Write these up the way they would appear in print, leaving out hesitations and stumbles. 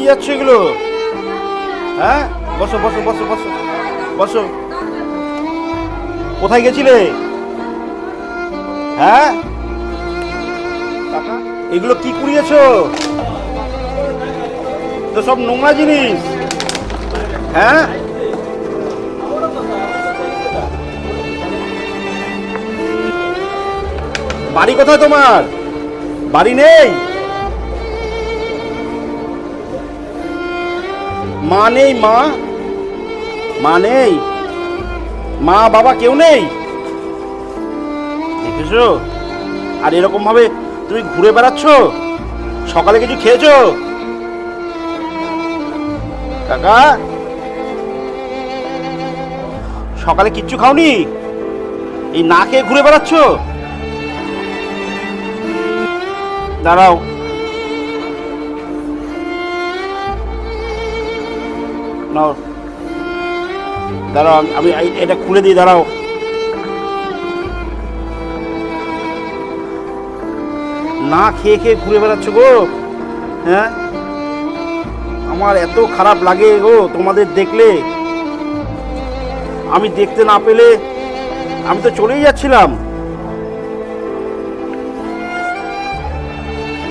নিয়ে যাচ্ছ এগুলো? হ্যাঁ, বসো বসো বসো বসো বসো। কোথায় গেছিলে? হ্যাঁ, এগুলো কি কুড়িয়েছ? তো সব নোংরা জিনিস। হ্যাঁ, বাড়ি কোথায় তোমার? বাড়ি নেই? মা নেই? মা মা নেই? মা বাবা কেউ নেই? দেখেছো? আর এরকম ভাবে তুমি ঘুরে বেড়াচ্ছ? সকালে কিছু খেয়েছো? কাকা, সকালে কিচ্ছু খাওনি? এই না খেয়ে ঘুরে বেড়াচ্ছ? দাঁড়াও, নাও, দাঁড়াও, আমি এটা খুলে দিই, দাঁড়াও। না খেয়ে খেয়ে ঘুরে বেড়াচ্ছ গো? হ্যাঁ, আমার এত খারাপ লাগে গো তোমাদের দেখলে। আমি দেখতে না পেলে আমি তো চলেই যাচ্ছিলাম।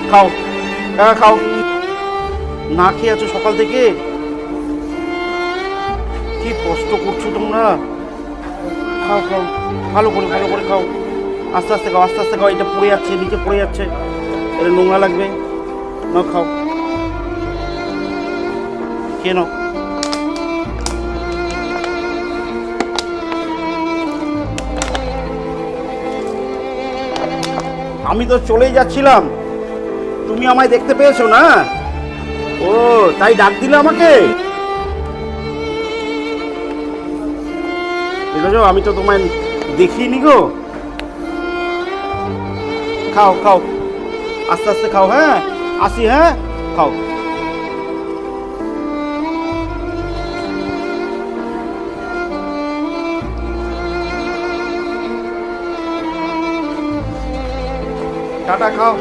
খাও, খাও। না খেয়ে আছো সকাল থেকে? কি কষ্ট করছো তোমরা। খাও খাও, ভালো করে খাও। আস্তে আস্তে খাও, আস্তে আস্তে খাও। এটা পড়ে যাচ্ছে, নিচে পড়ে যাচ্ছে, এটা নোংরা লাগবে। নাও, খাও, খেয়ে নাও। আমি তো চলেই যাচ্ছিলাম, তুমি আমায় দেখতে পেয়েছো না? ও, তাই ডাক দিলে আমাকে? দেখেছো, আমি তো তোমায় দেখিনি গো। খাও খাও, আস্তে আস্তে খাও। হ্যাঁ, আসি। হ্যাঁ, খাও। টাটা, খাও।